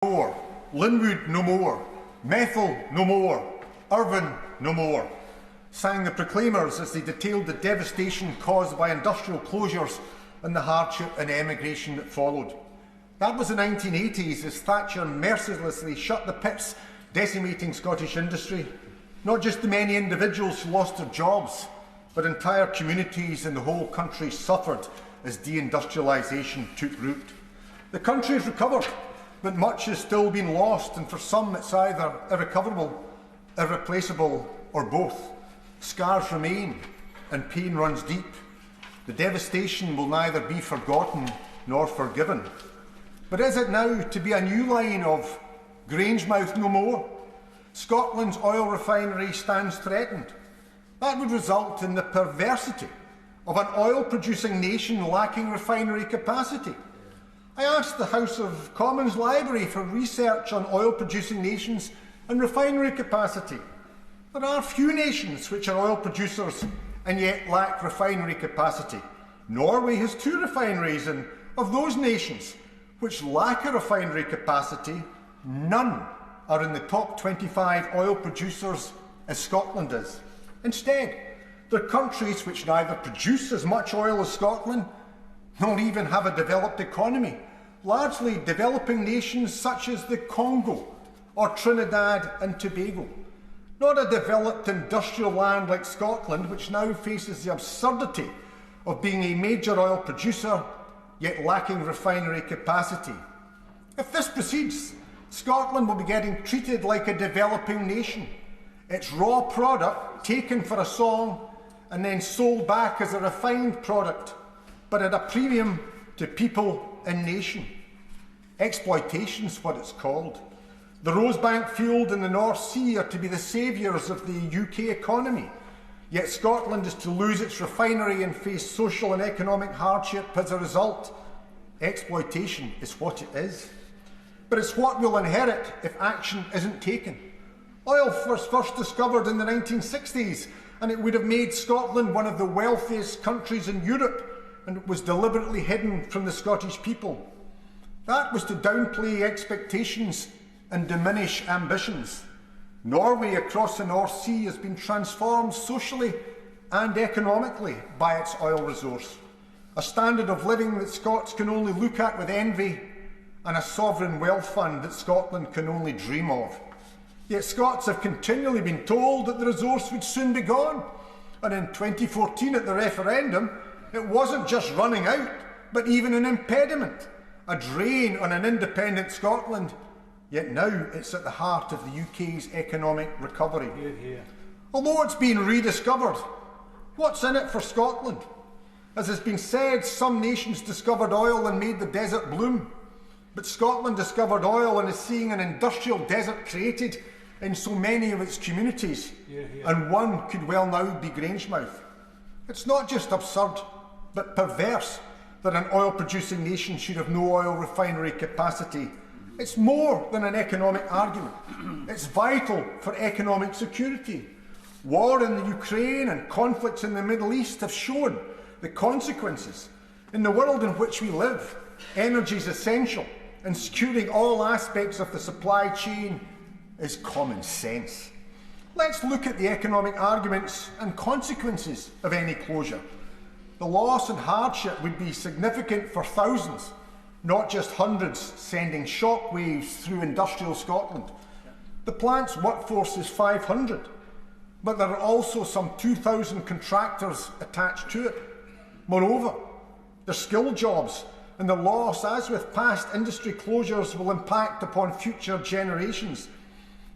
more, Linwood no more, Methyl no more, Irvine no more, sang the proclaimers as they detailed the devastation caused by industrial closures and the hardship and emigration that followed. That was the 1980s as Thatcher mercilessly shut the pips, decimating Scottish industry. Not just the many individuals who lost their jobs, but entire communities and the whole country suffered as deindustrialisation took root. The country has recovered, but much has still been lost, and for some it's either irrecoverable, irreplaceable, or both. Scars remain, and pain runs deep. The devastation will neither be forgotten nor forgiven. But is it now to be a new line of Grangemouth no more? Scotland's oil refinery stands threatened. That would result in the perversity of an oil-producing nation lacking refinery capacity. I asked the House of Commons Library for research on oil-producing nations and refinery capacity. There are few nations which are oil producers and yet lack refinery capacity. Norway has 2 refineries, and of those nations which lack a refinery capacity, none are in the top 25 oil producers as Scotland is. Instead, there are countries which neither produce as much oil as Scotland, nor even have a developed economy, largely developing nations such as the Congo or Trinidad and Tobago. Not a developed industrial land like Scotland, which now faces the absurdity of being a major oil producer, yet lacking refinery capacity. If this proceeds, Scotland will be getting treated like a developing nation, its raw product taken for a song and then sold back as a refined product, but at a premium to people and nation. Exploitation is what it's called. The Rosebank field and the North Sea are to be the saviours of the UK economy, yet Scotland is to lose its refinery and face social and economic hardship as a result. Exploitation is what it is. But it's what we'll inherit if action isn't taken. Oil was first discovered in the 1960s, and it would have made Scotland one of the wealthiest countries in Europe, and it was deliberately hidden from the Scottish people. That was to downplay expectations and diminish ambitions. Norway across the North Sea has been transformed socially and economically by its oil resource, a standard of living that Scots can only look at with envy, and a sovereign wealth fund that Scotland can only dream of. Yet Scots have continually been told that the resource would soon be gone, and in 2014 at the referendum, it wasn't just running out, but even an impediment, a drain on an independent Scotland. Yet now it's at the heart of the UK's economic recovery. Hear, hear. Although it's been rediscovered, what's in it for Scotland? As has been said, some nations discovered oil and made the desert bloom. But Scotland discovered oil and is seeing an industrial desert created in so many of its communities, and one could well now be Grangemouth. It's not just absurd, but perverse that an oil-producing nation should have no oil refinery capacity. It's more than an economic argument. It's vital for economic security. War in the Ukraine and conflicts in the Middle East have shown the consequences. In the world in which we live, energy is essential, and securing all aspects of the supply chain is common sense. Let's look at the economic arguments and consequences of any closure. The loss and hardship would be significant for thousands, not just hundreds, sending shockwaves through industrial Scotland. The plant's workforce is 500, but there are also some 2,000 contractors attached to it. Moreover, they're skilled jobs, and the loss, as with past industry closures, will impact upon future generations.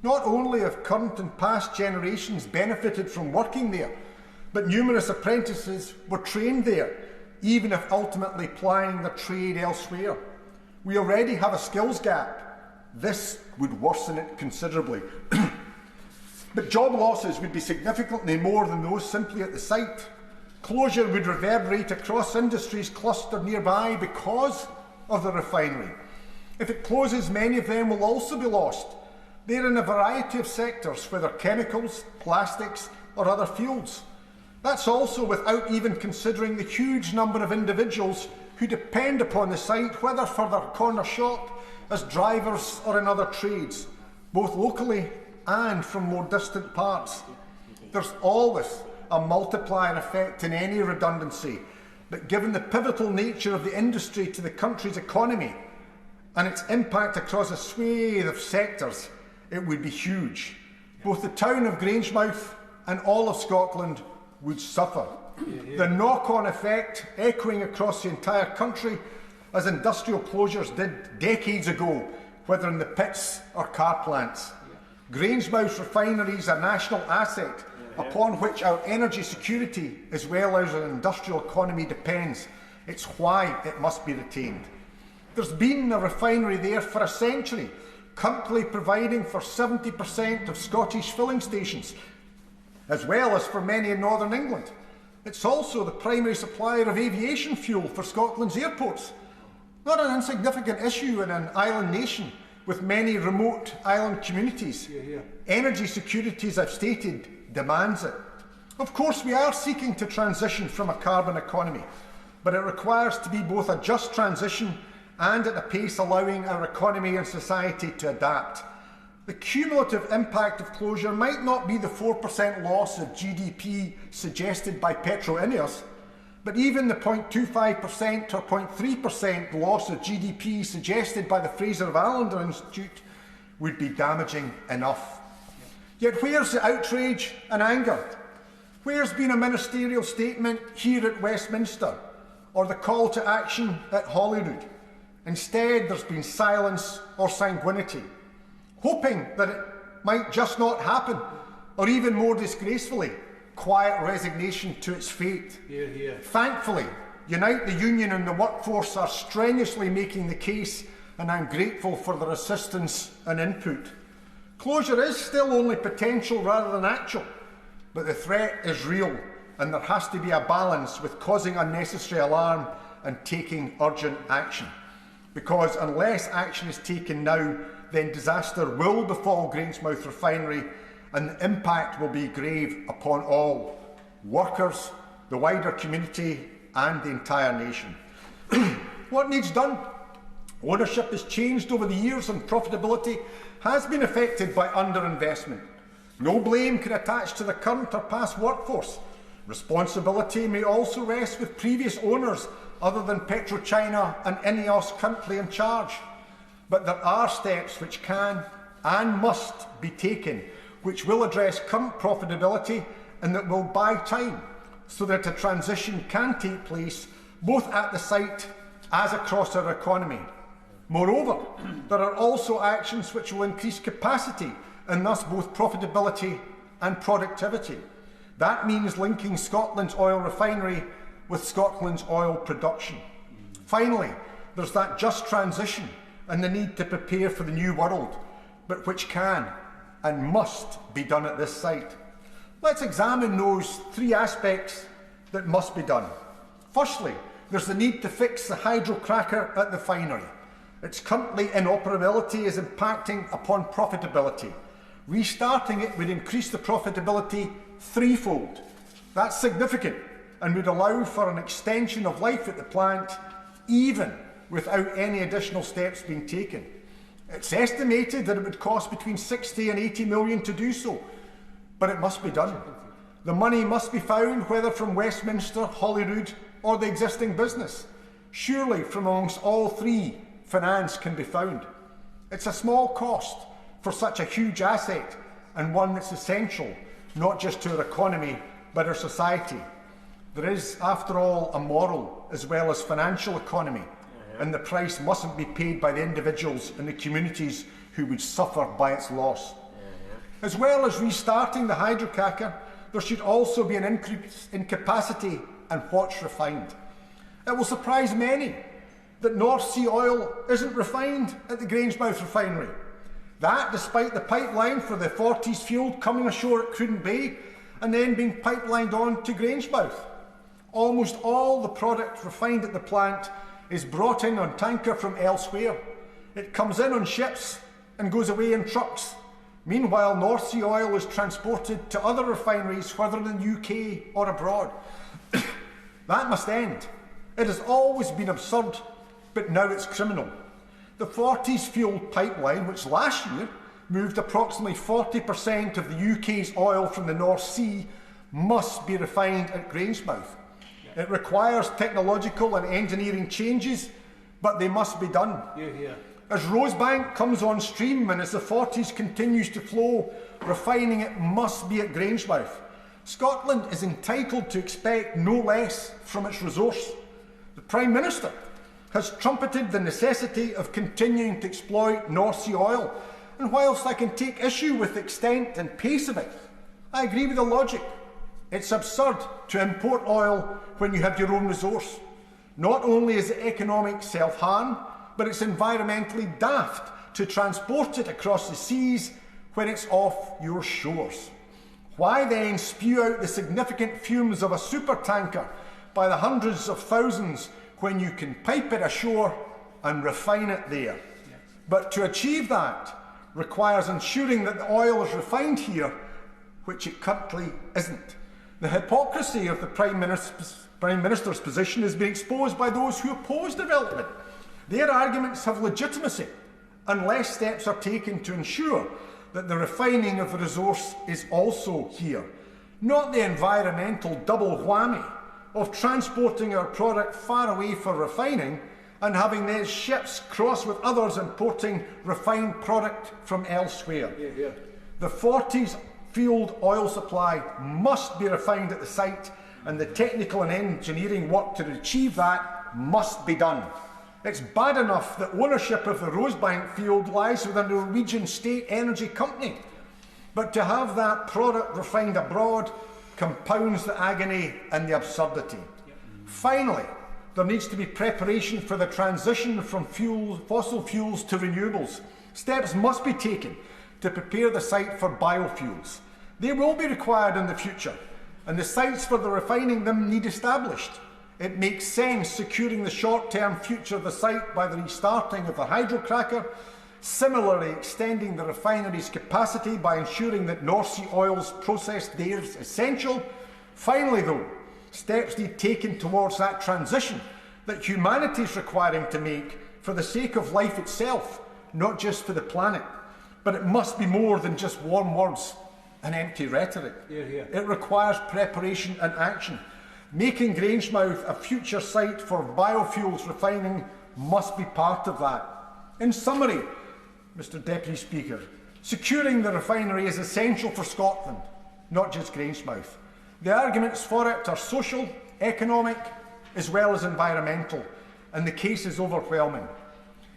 Not only have current and past generations benefited from working there, but numerous apprentices were trained there, even if ultimately plying their trade elsewhere. We already have a skills gap. This would worsen it considerably. But job losses would be significantly more than those simply at the site. Closure would reverberate across industries clustered nearby because of the refinery. If it closes, many of them will also be lost. They're in a variety of sectors, whether chemicals, plastics, or other fields. That's also without even considering the huge number of individuals who depend upon the site, whether for their corner shop, as drivers or in other trades, both locally and from more distant parts. There's always a multiplier effect in any redundancy, but given the pivotal nature of the industry to the country's economy and its impact across a swathe of sectors, it would be huge. Both the town of Grangemouth and all of Scotland would suffer. The knock-on effect echoing across the entire country as industrial closures did decades ago, whether in the pits or car plants. Grangemouth Refinery is a national asset upon which our energy security as well as our industrial economy depends. It's why it must be retained. There's been a refinery there for a century, currently providing for 70% of Scottish filling stations, as well as for many in Northern England. It's also the primary supplier of aviation fuel for Scotland's airports. Not an insignificant issue in an island nation with many remote island communities. Energy security, as I've stated, demands it. Of course, we are seeking to transition from a carbon economy, but it requires to be both a just transition and at a pace allowing our economy and society to adapt. The cumulative impact of closure might not be the 4% loss of GDP suggested by Petroineos, but even the 0.25% or 0.3% loss of GDP suggested by the Fraser of Allender Institute would be damaging enough. Yet where's the outrage and anger? Where's been a ministerial statement here at Westminster or the call to action at Holyrood? Instead, there's been silence or sanguinity, hoping that it might just not happen, or even more disgracefully, quiet resignation to its fate. Thankfully, Unite the Union and the workforce are strenuously making the case, and I'm grateful for their assistance and input. Closure is still only potential rather than actual, but the threat is real, and there has to be a balance with causing unnecessary alarm and taking urgent action. Because unless action is taken now, then disaster will befall Grangemouth Refinery, and the impact will be grave upon all workers, the wider community and the entire nation. What needs done? Ownership has changed over the years and profitability has been affected by underinvestment. No blame can attach to the current or past workforce. Responsibility may also rest with previous owners other than Petrochina and Ineos currently in charge. But there are steps which can and must be taken which will address current profitability and that will buy time so that a transition can take place both at the site as across our economy. Moreover, there are also actions which will increase capacity and thus both profitability and productivity. That means linking Scotland's oil refinery with Scotland's oil production. Finally, there's that just transition and the need to prepare for the new world, but which can and must be done at this site. Let's examine those three aspects that must be done. Firstly, there's the need to fix the hydrocracker at the refinery. Its currently inoperability is impacting upon profitability. Restarting it would increase the profitability threefold. That's significant and would allow for an extension of life at the plant, even without any additional steps being taken. It's estimated that it would cost between 60 and 80 million to do so, but it must be done. The money must be found, whether from Westminster, Holyrood, or the existing business. Surely from amongst all three, finance can be found. It's a small cost for such a huge asset, and one that's essential, not just to our economy, but our society. There is, after all, a moral as well as financial economy, and the price mustn't be paid by the individuals and the communities who would suffer by its loss. As well as restarting the hydrocracker, there should also be an increase in capacity and what's refined. It will surprise many that North Sea oil isn't refined at the Grangemouth refinery. That despite the pipeline for the Forties fuel coming ashore at Cruden Bay and then being pipelined on to Grangemouth. Almost all the product refined at the plant is brought in on tanker from elsewhere. It comes in on ships and goes away in trucks. Meanwhile, North Sea oil is transported to other refineries, whether in the UK or abroad. That must end. It has always been absurd, but now it's criminal. The Forties fuelled pipeline, which last year moved approximately 40% of the UK's oil from the North Sea, must be refined at Grangemouth. It requires technological and engineering changes, but they must be done. As Rosebank comes on stream and as the Forties continues to flow, refining it must be at Grangemouth. Scotland is entitled to expect no less from its resource. The Prime Minister has trumpeted the necessity of continuing to exploit North Sea oil, and whilst I can take issue with the extent and pace of it, I agree with the logic. It's absurd to import oil when you have your own resource. Not only is it economic self-harm, but it's environmentally daft to transport it across the seas when it's off your shores. Why then spew out the significant fumes of a supertanker by the hundreds of thousands when you can pipe it ashore and refine it there? But to achieve that requires ensuring that the oil is refined here, which it currently isn't. The hypocrisy of the Prime Minister's position is being exposed by those who oppose development. Their arguments have legitimacy unless steps are taken to ensure that the refining of the resource is also here, not the environmental double whammy of transporting our product far away for refining and having these ships cross with others importing refined product from elsewhere. The Forties field oil supply must be refined at the site, and the technical and engineering work to achieve that must be done. It's bad enough that ownership of the Rosebank field lies with a Norwegian state energy company, but to have that product refined abroad compounds the agony and the absurdity. Finally, there needs to be preparation for the transition from fossil fuels to renewables. Steps must be taken to prepare the site for biofuels. They will be required in the future, and the sites for the refining them need established. It makes sense securing the short-term future of the site by the restarting of the hydrocracker, similarly extending the refinery's capacity by ensuring that North Sea oils processed there is essential. Finally though, steps need taken towards that transition that humanity is requiring to make for the sake of life itself, not just for the planet. But it must be more than just warm words and empty rhetoric. It requires preparation and action. Making Grangemouth a future site for biofuels refining must be part of that. In summary, Mr Deputy Speaker, securing the refinery is essential for Scotland, not just Grangemouth. The arguments for it are social, economic, as well as environmental, and the case is overwhelming.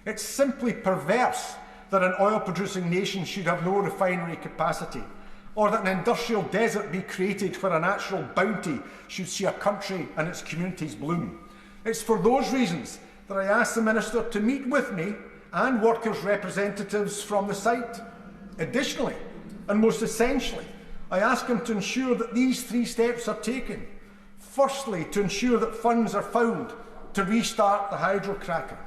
It's simply perverse that an oil-producing nation should have no refinery capacity, or that an industrial desert be created where a natural bounty should see a country and its communities bloom. It's for those reasons that I ask the Minister to meet with me and workers' representatives from the site. Additionally, and most essentially, I ask him to ensure that these three steps are taken. Firstly, to ensure that funds are found to restart the hydrocracker.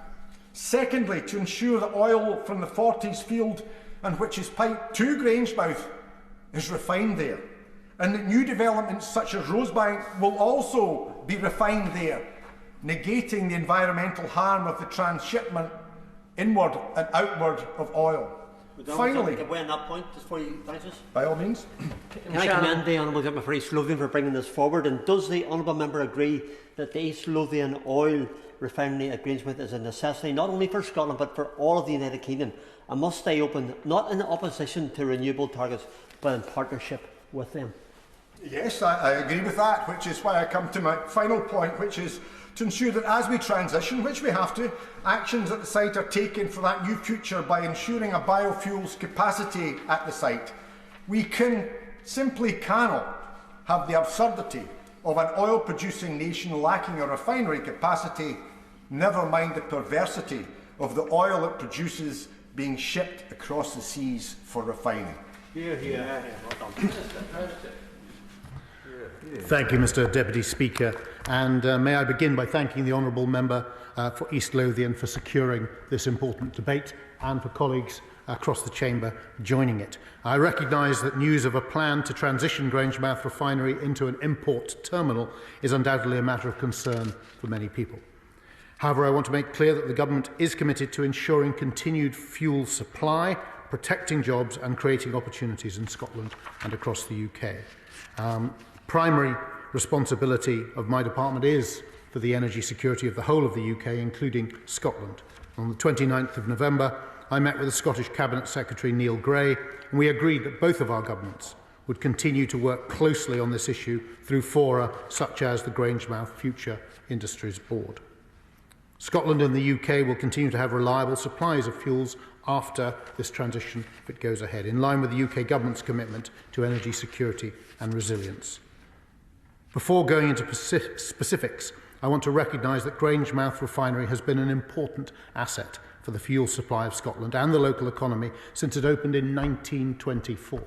Secondly, to ensure that oil from the Forties field, and which is piped to Grangemouth, is refined there, and that new developments such as Rosebank will also be refined there, negating the environmental harm of the transshipment inward and outward of oil. Finally, on that point, just before you finish this? By all means. Can I commend the Honourable Gentleman for East Lothian for bringing this forward, and does the Honourable Member agree that the East Lothian oil refinery at Grangemouth is a necessity not only for Scotland but for all of the United Kingdom, and must stay open, not in opposition to renewable targets but in partnership with them? Yes, I agree with that, which is why I come to my final point, which is to ensure that as we transition, which we have to, actions at the site are taken for that new future by ensuring a biofuels capacity at the site. We simply cannot have the absurdity of an oil-producing nation lacking a refinery capacity, never mind the perversity of the oil it produces being shipped across the seas for refining. Thank you, Mr Deputy Speaker, and may I begin by thanking the Honourable Member for East Lothian for securing this important debate, and for colleagues across the chamber joining it. I recognise that news of a plan to transition Grangemouth refinery into an import terminal is undoubtedly a matter of concern for many people. However, I want to make clear that the Government is committed to ensuring continued fuel supply, protecting jobs and creating opportunities in Scotland and across the UK. Primary responsibility of my department is for the energy security of the whole of the UK, including Scotland. On the 29th of November, I met with the Scottish Cabinet Secretary Neil Gray, and we agreed that both of our governments would continue to work closely on this issue through fora such as the Grangemouth Future Industries Board. Scotland and the UK will continue to have reliable supplies of fuels after this transition if it goes ahead, in line with the UK Government's commitment to energy security and resilience. Before going into specifics, I want to recognise that Grangemouth Refinery has been an important asset for the fuel supply of Scotland and the local economy since it opened in 1924.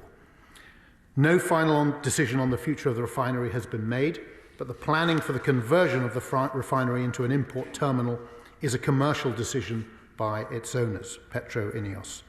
No final decision on the future of the refinery has been made, but the planning for the conversion of the refinery into an import terminal is a commercial decision by its owners, Petroineos.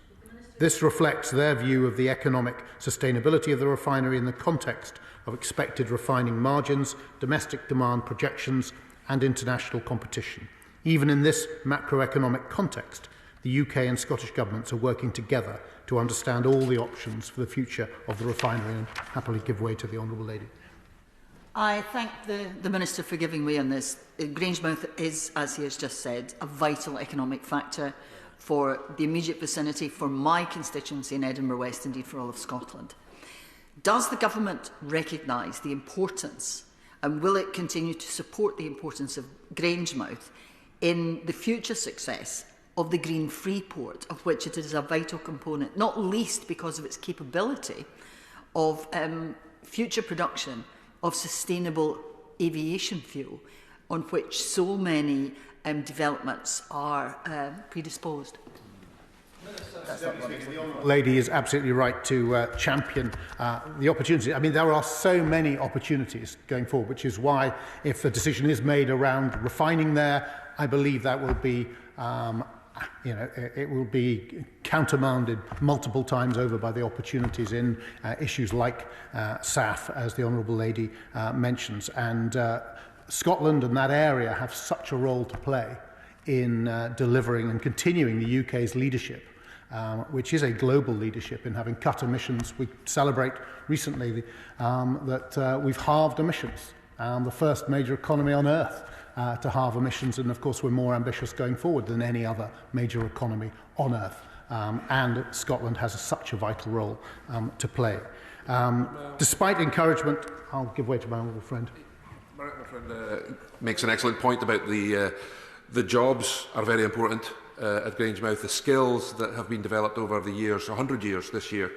This reflects their view of the economic sustainability of the refinery in the context of expected refining margins, domestic demand projections and international competition. Even in this macroeconomic context, the UK and Scottish governments are working together to understand all the options for the future of the refinery, and happily give way to the Honourable Lady. I thank the Minister for giving way on this. Grangemouth is, as he has just said, a vital economic factor for the immediate vicinity, for my constituency in Edinburgh West, indeed for all of Scotland. Does the Government recognise the importance, and will it continue to support the importance of Grangemouth in the future success of the Green Freeport, of which it is a vital component, not least because of its capability of future production of sustainable aviation fuel, on which so many developments are predisposed? The lady is absolutely right to champion the opportunity. I mean, there are so many opportunities going forward, which is why, if the decision is made around refining there, I believe that will be, it will be countermanded multiple times over by the opportunities in issues like SAF, as the Honourable Lady mentions. And Scotland and that area have such a role to play in delivering and continuing the UK's leadership, which is a global leadership in having cut emissions. We celebrate recently that we've halved emissions, the first major economy on earth to halve emissions, and of course we're more ambitious going forward than any other major economy on earth, and Scotland has such a vital role to play. Despite encouragement, I'll give way to my honourable friend. My friend makes an excellent point about the jobs are very important at Grangemouth, the skills that have been developed over the years, 100 years this year,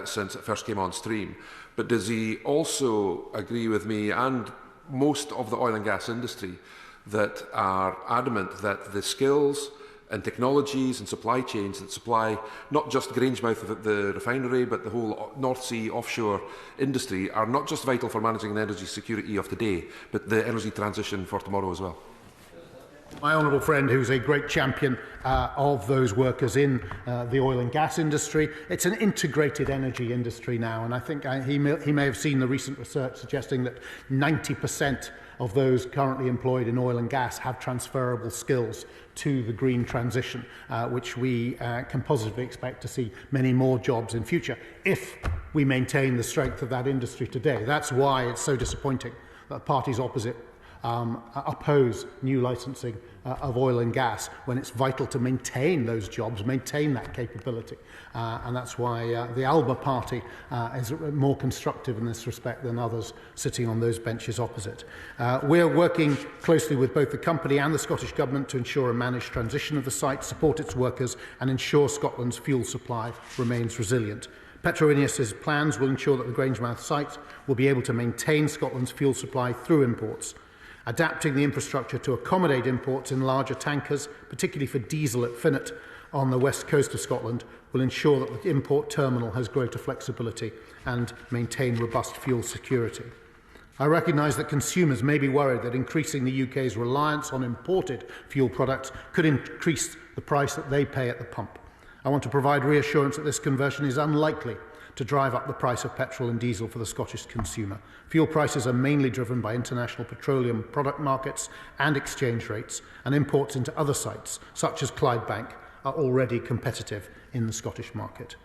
since it first came on stream. But does he also agree with me and most of the oil and gas industry that are adamant that the skills and technologies and supply chains that supply not just Grangemouth, the refinery, but the whole North Sea offshore industry are not just vital for managing the energy security of today, but the energy transition for tomorrow as well? My honourable friend, who's a great champion of those workers in the oil and gas industry, it's an integrated energy industry now, and I think he may have seen the recent research suggesting that 90% of those currently employed in oil and gas have transferable skills to the green transition, which we can positively expect to see many more jobs in future if we maintain the strength of that industry today. That's why it's so disappointing that parties opposite oppose new licensing of oil and gas, when it's vital to maintain those jobs, maintain that capability. And that's why the Alba Party is more constructive in this respect than others sitting on those benches opposite. We're working closely with both the company and the Scottish Government to ensure a managed transition of the site, support its workers and ensure Scotland's fuel supply remains resilient. Petroineos' plans will ensure that the Grangemouth site will be able to maintain Scotland's fuel supply through imports. Adapting the infrastructure to accommodate imports in larger tankers, particularly for diesel at Finnet on the west coast of Scotland, will ensure that the import terminal has greater flexibility and maintain robust fuel security. I recognise that consumers may be worried that increasing the UK's reliance on imported fuel products could increase the price that they pay at the pump. I want to provide reassurance that this conversion is unlikely to drive up the price of petrol and diesel for the Scottish consumer. Fuel prices are mainly driven by international petroleum product markets and exchange rates, and imports into other sites, such as Clydebank, are already competitive in the Scottish market.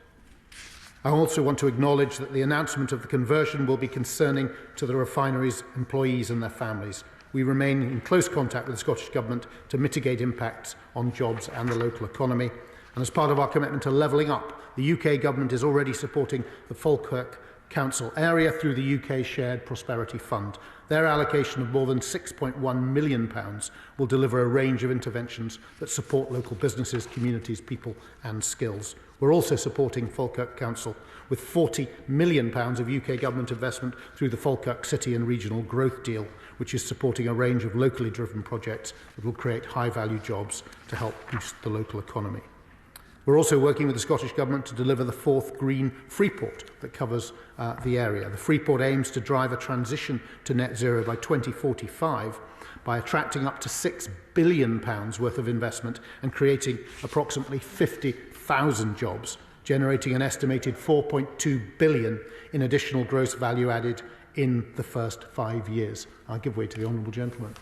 I also want to acknowledge that the announcement of the conversion will be concerning to the refinery's employees and their families. We remain in close contact with the Scottish Government to mitigate impacts on jobs and the local economy. And as part of our commitment to levelling up, the UK Government is already supporting the Falkirk Council area through the UK Shared Prosperity Fund. Their allocation of more than £6.1 million will deliver a range of interventions that support local businesses, communities, people and skills. We're also supporting Falkirk Council with £40 million of UK Government investment through the Falkirk City and Regional Growth Deal, which is supporting a range of locally driven projects that will create high-value jobs to help boost the local economy. We're also working with the Scottish Government to deliver the fourth green Freeport that covers the area. The Freeport aims to drive a transition to net zero by 2045 by attracting up to £6 billion worth of investment and creating approximately 50,000 jobs, generating an estimated £4.2 billion in additional gross value added in the first 5 years. I'll give way to the Honourable Gentleman.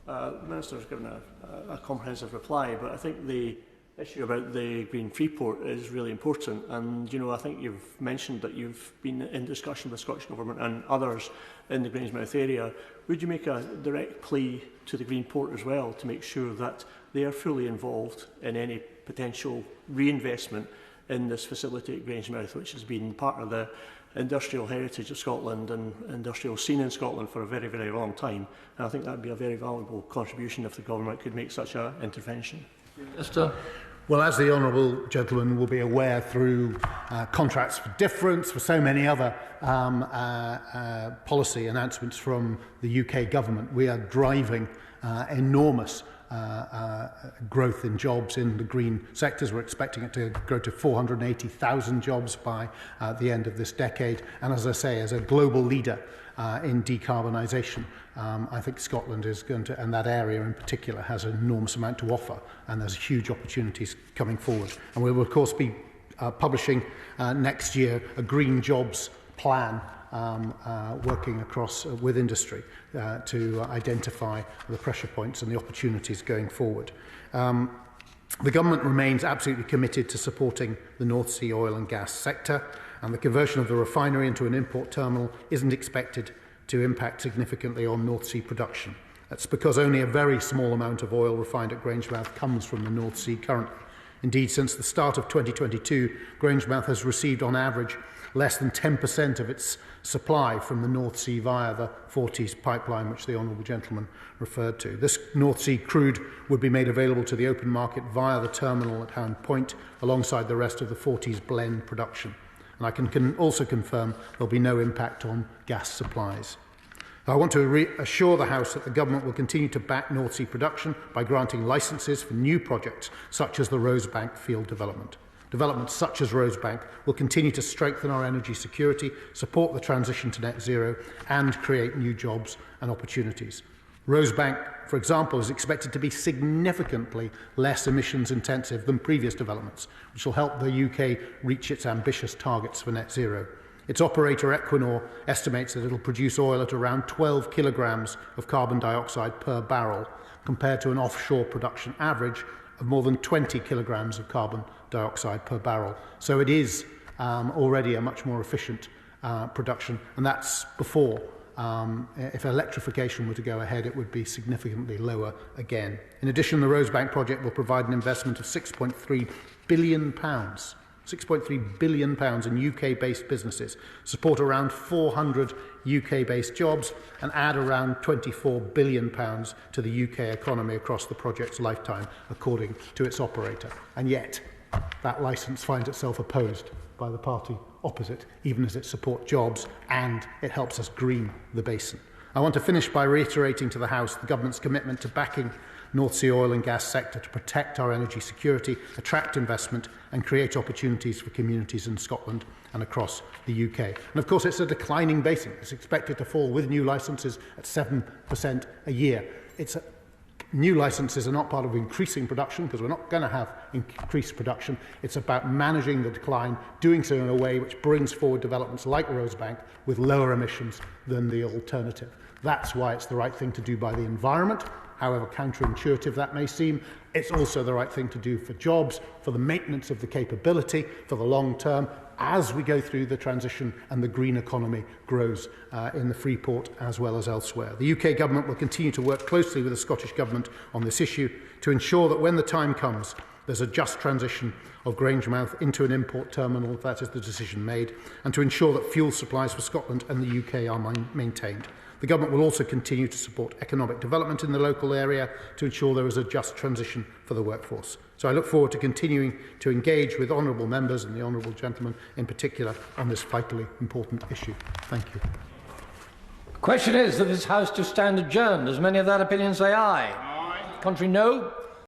The Minister has given a comprehensive reply, but I think the issue about the Green Freeport is really important, and I think you've mentioned that you've been in discussion with the Scottish Government and others in the Grangemouth area. Would you make a direct plea to the Green Port as well to make sure that they are fully involved in any potential reinvestment in this facility at Grangemouth, which has been part of the industrial heritage of Scotland and industrial scene in Scotland for a very, very long time? And I think that would be a very valuable contribution if the Government could make such an intervention. Minister. Well, as the Honourable Gentleman will be aware through contracts for difference, for so many other policy announcements from the UK Government, we are driving enormous growth in jobs in the green sectors. We're expecting it to grow to 480,000 jobs by the end of this decade. And as I say, as a global leader in decarbonisation, I think Scotland is going to, and that area in particular, has an enormous amount to offer, and there's huge opportunities coming forward. And we will, of course, be publishing next year a green jobs plan, working across with industry to identify the pressure points and the opportunities going forward. The Government remains absolutely committed to supporting the North Sea oil and gas sector, and the conversion of the refinery into an import terminal isn't expected to impact significantly on North Sea production. That's because only a very small amount of oil refined at Grangemouth comes from the North Sea currently. Indeed, since the start of 2022, Grangemouth has received on average less than 10% of its supply from the North Sea via the Forties pipeline, which the Honourable Gentleman referred to. This North Sea crude would be made available to the open market via the terminal at Hound Point, alongside the rest of the Forties blend production. And I can also confirm there will be no impact on gas supplies. I want to reassure the House that the Government will continue to back North Sea production by granting licences for new projects such as the Rosebank field development. Developments such as Rosebank will continue to strengthen our energy security, support the transition to net zero and create new jobs and opportunities. Rosebank, for example, is expected to be significantly less emissions intensive than previous developments, which will help the UK reach its ambitious targets for net zero. Its operator, Equinor, estimates that it will produce oil at around 12 kilograms of carbon dioxide per barrel, compared to an offshore production average of more than 20 kilograms of carbon dioxide per barrel. So it is already a much more efficient production, and that's before. If electrification were to go ahead, it would be significantly lower again. In addition, the Rosebank project will provide an investment of £6.3 billion. £6.3 billion in UK-based businesses, support around 400 UK-based jobs and add around £24 billion to the UK economy across the project's lifetime, according to its operator. And yet, that licence finds itself opposed by the party opposite, even as it supports jobs and it helps us green the basin. I want to finish by reiterating to the House the Government's commitment to backing North Sea oil and gas sector to protect our energy security, attract investment and create opportunities for communities in Scotland and across the UK. And of course it's a declining basin. It's expected to fall with new licences at 7% a year. It's New licences are not part of increasing production, because we're not going to have increased production. It's about managing the decline, doing so in a way which brings forward developments like Rosebank with lower emissions than the alternative. That's why it's the right thing to do by the environment, however counterintuitive that may seem. It's also the right thing to do for jobs, for the maintenance of the capability, for the long term, as we go through the transition and the green economy grows in the Freeport as well as elsewhere. The UK Government will continue to work closely with the Scottish Government on this issue to ensure that when the time comes, there's a just transition of Grangemouth into an import terminal, if that is the decision made, and to ensure that fuel supplies for Scotland and the UK are maintained. The Government will also continue to support economic development in the local area to ensure there is a just transition for the workforce. So I look forward to continuing to engage with honourable members and the honourable gentleman in particular on this vitally important issue. Thank you. The question is that this House to stand adjourned. Does many of that opinion say aye? Aye. Contrary, no.